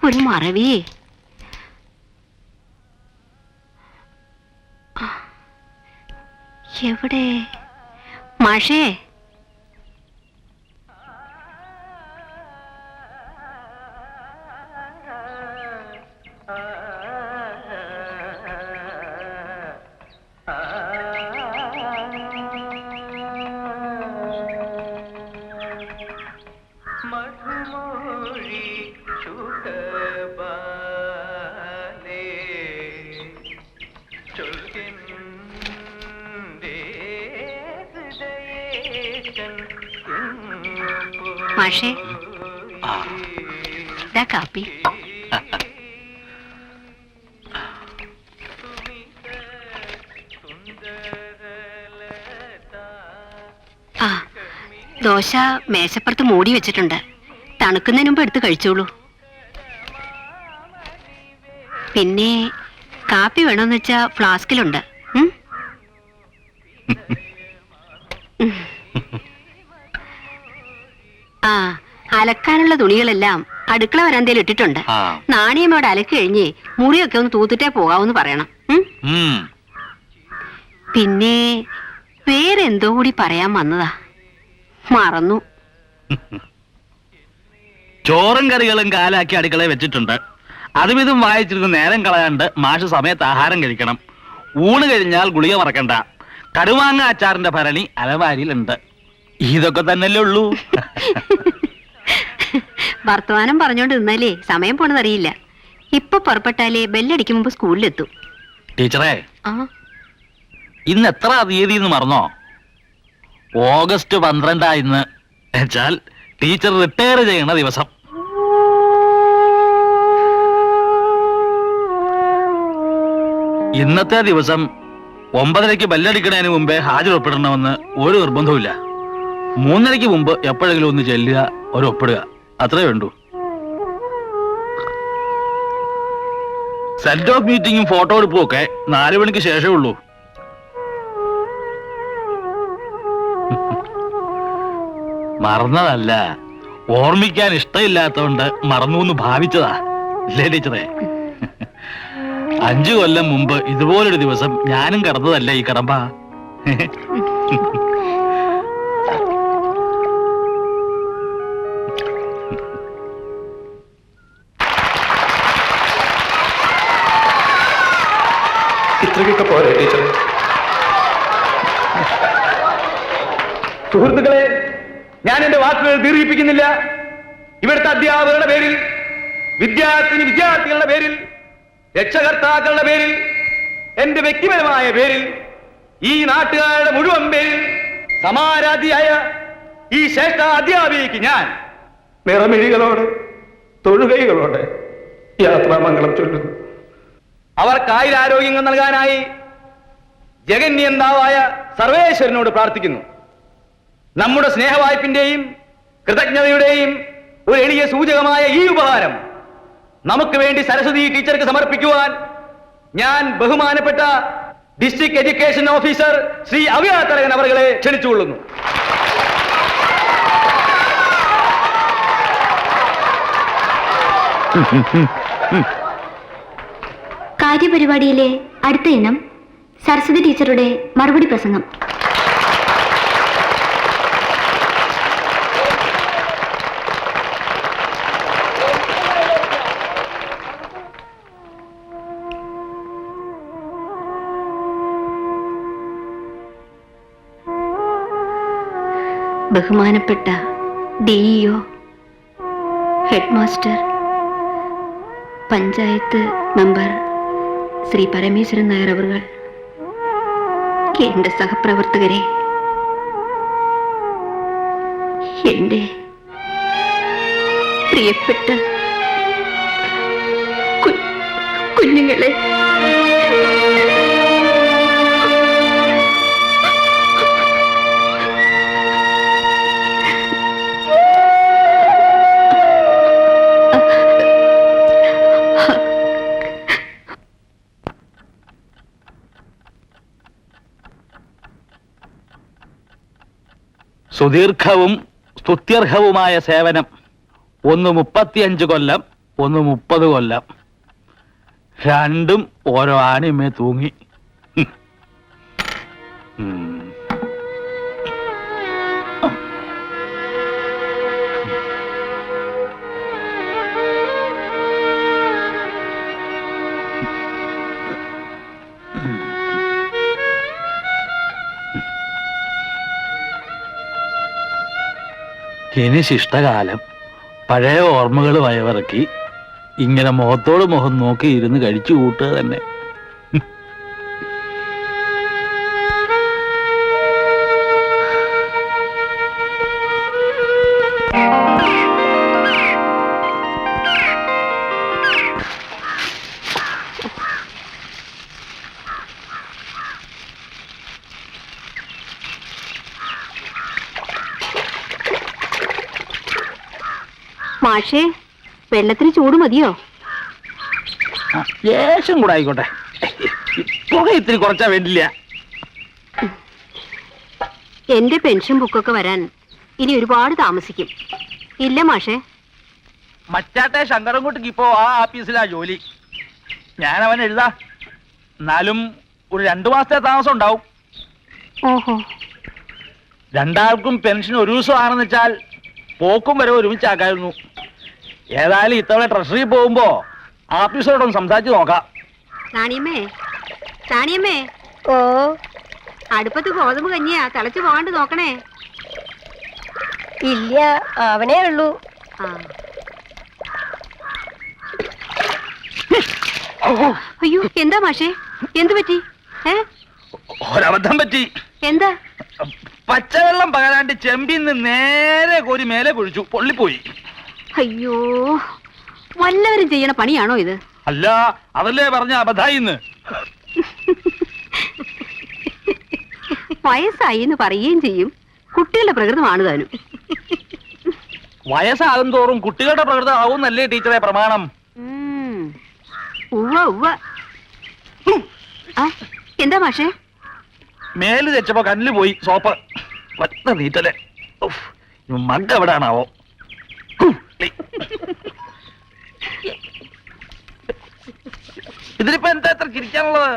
ഒരു മറവി. എവിടെ മാഷേ? മാഷേ, ഇതാ കാപ്പി. ആ, ദോശ മേശപ്പുറത്ത് മൂടി വെച്ചിട്ടുണ്ട്. തണുക്കുന്നതിന് മുമ്പ് എടുത്ത് കഴിച്ചോളൂ. പിന്നെ കാപ്പി വേണമെന്ന് വെച്ചാ ഫ്ലാസ്കിലുണ്ട്. ആ, അലക്കാനുള്ള തുണികളെല്ലാം അടുക്കള വരാന്തയിൽ ഇട്ടിട്ടുണ്ട്. നാണിയമ്മയോട് അലക്ക് കഴിഞ്ഞ് മുറിയൊക്കെ ഒന്ന് തൂത്തിട്ടേ പോകാവൂന്ന് പറയണം. പിന്നെ വേറെന്തോ കൂടി പറയാൻ വന്നതാ, മറന്നു. ചോറും കറികളും കാലാക്കി അടുക്കളയിൽ വെച്ചിട്ടുണ്ട്. അതും ഇതും വായിച്ചിരുന്ന് നേരം കളയാണ്ട് മാഷ് സമയത്ത് ആഹാരം കഴിക്കണം. ഊണ് കഴിഞ്ഞാൽ ഗുളിക മറക്കണ്ട. കടുമാങ്ങ അച്ചാറിന്റെ ഭരണി അലമാരിയിലുണ്ട്. ഇതൊക്കെ തന്നെയല്ലേ ഉള്ളൂ. വർത്തമാനം പറഞ്ഞോണ്ട് നിന്നാലേ സമയം പോണതറിയില്ല. ഇപ്പൊ പുറപ്പെട്ടാലേ ബെല്ലടിക്കും മുമ്പ് സ്കൂളിലെത്തും. ടീച്ചറേ, ഇന്ന് എത്ര തീയതി എന്ന് മറന്നോ? ഓഗസ്റ്റ് 12 ഇന്ന്. വെച്ചാൽ ടീച്ചർ റിട്ടയർ ചെയ്യണ ദിവസം. ഇന്നത്തെ ദിവസം 9:30 ബെല്ലടിക്കണതിന് മുമ്പേ ഹാജരൊപ്പിടണമെന്ന് ഒരു നിർബന്ധവുമില്ല. 3:30 മുമ്പ് എപ്പോഴെങ്കിലും ഒന്ന് ചെല്ലുക, ഒരു ഒപ്പിടുക, അത്രേ വേണ്ടൂ. സെന്റ് ഓഫ് മീറ്റിംഗും ഫോട്ടോ എടുപ്പും ഒക്കെ 4 മണിക്ക് ശേഷമേ ഉള്ളൂ. മറന്നതല്ല, ഓർമ്മിക്കാൻ ഇഷ്ടമില്ലാത്തതുകൊണ്ട് മറന്നു എന്ന് ഭാവിച്ചതാ. ഇല്ലേ ടീച്ചറെ? 5 കൊല്ലം മുമ്പ് ഇതുപോലൊരു ദിവസം ഞാനും കടന്നതല്ല ഈ കടമ്പ. ഇത്രയൊക്കെ പോരെ ടീച്ചർ? സുഹൃത്തുക്കളെ, ഞാൻ എന്റെ വാക്കുകൾ ദീർഘിപ്പിക്കുന്നില്ല. ഇവിടുത്തെ അധ്യാപകരുടെ പേരിൽ, വിദ്യാർത്ഥികളുടെ പേരിൽ, രക്ഷകർത്താക്കളുടെ പേരിൽ, എന്റെ വ്യക്തിപരമായ പേരിൽ, ഈ നാട്ടുകാരുടെ മുഴുവൻ പേരിൽ സമാരാധിയായ ഈ ശ്രേഷ്ഠ അധ്യാപികയ്ക്ക് ഞാൻ നിറമിഴികളോട് തൊഴുകൈകളോടെ യാത്രാമംഗളം ചൊല്ലുന്നു. അവർക്ക് ആയുരാരോഗ്യങ്ങൾ നൽകാനായി ജഗന്യന്താവായ സർവേശ്വരനോട് പ്രാർത്ഥിക്കുന്നു. നമ്മുടെ സ്നേഹവായ്പിന്റെയും കൃതജ്ഞതയുടെയും ഒരു എളിയ സൂചകമായ ഈ ഉപഹാരം നമുക്ക് വേണ്ടി സരസ്വതി ടീച്ചർക്ക് സമർപ്പിക്കുവാൻ ഞാൻ ബഹുമാനപ്പെട്ട ഡിസ്ട്രിക്ട് എഡ്യൂക്കേഷൻ ഓഫീസർ ശ്രീ അവ്യാതരകൻ അവരെ ക്ഷണിച്ചുകൊള്ളുന്നു. കാര്യപരിപാടിയിലെ അടുത്ത ഇനം സരസ്വതി ടീച്ചറുടെ മറുപടി പ്രസംഗം. ബഹുമാനപ്പെട്ട DEO, head master, panchayat member Shri Parameswaran Nair അവർ, എന്റെ സഹപ്രവർത്തകരെ, എന്റെ പ്രിയപ്പെട്ട കുഞ്ഞുങ്ങളെ, സുദീർഘവും സ്തുത്യർഹവുമായ സേവനം ഒന്ന് 35 കൊല്ലം, ഒന്ന് 30 കൊല്ലം. രണ്ടും ഓരോ ആണിമേ തൂങ്ങി. ഇനി ശിഷ്ടകാലം പഴയ ഓർമ്മകൾ വയവിറക്കി ഇങ്ങനെ മുഖത്തോട് മുഖം നോക്കി ഇരുന്ന് കഴിച്ചു കൂട്ടുക തന്നെ. മാഷേ, വെള്ളത്തിന് ചൂട് മതിയോ? ലേശം കൂടെ ആയിക്കോട്ടെ. പുക ഇത്തിരി കുറച്ചാ വേണ്ടില്ല. എന്റെ പെൻഷൻ ബുക്കൊക്കെ വരാൻ ഇനി ഒരുപാട് താമസിക്കും. ഇല്ല മാഷേ? മറ്റാട്ടെ ശങ്കരൻകുട്ടിക്ക് ഇപ്പോ ആ ആഫീസിലാ ജോലി. ഞാൻ അവൻ എഴുതാ. എന്നാലും ഒരു 2 മാസത്തെ താമസം ഉണ്ടാവും. ഓഹോ. രണ്ടാൾക്കും പെൻഷൻ ഒരു ദിവസം ആണെന്ന് വെച്ചാൽ പോക്കും വരെ ഒരുമിച്ചാക്കായിരുന്നു. ഏതായാലും ഇത്തവണ ട്രഷറി പോകുമ്പോ ആഫീസറോടൊന്ന് സംസാരിച്ച് നോക്കാം. റാണിയമ്മേ, റാണിയമ്മേ, ഓ, അടുപ്പത്ത് ഗോതമ്പ് കഞ്ഞിയാ, തിളച്ചു പോകാണ്ട് നോക്കണേ. ഇല്ല, അവനേ ഉള്ളൂ. ആ. അയ്യോ, എന്താ മാഷേ? എന്തു പറ്റി? ഒരബദ്ധം പറ്റി. എന്താ? പച്ചവെള്ളം പകരാണ്ട് ചെമ്പിന്ന് നേരെ കോരി മേലെ കുഴിച്ചു, പൊള്ളിപ്പോയി. അയ്യോ, വല്ലവരും ചെയ്യണ പണിയാണോ ഇത്? അല്ല, അതല്ലേ പറഞ്ഞ അബദ്ധായിന്ന്. വയസ്സായി എന്ന് പറയുകയും ചെയ്യും. കുട്ടികളുടെ പ്രകൃതമാണ് താനും. വയസ്സാകും തോറും കുട്ടികളുടെ പ്രകൃതം ആവുന്നല്ലേ ടീച്ചറെ പ്രമാണം? ഉവ്വ ഉവ്വ. എന്താ മാഷേ? മേല് തെച്ചപ്പോ കണ്ണില് പോയി സോപ്പ്. വത്ത നീറ്റല്ലേ. മഗ് എവിടാണാവോ? ഇതിലിപ്പോ എന്താ എത്ര ചിരിക്കാനുള്ളത്?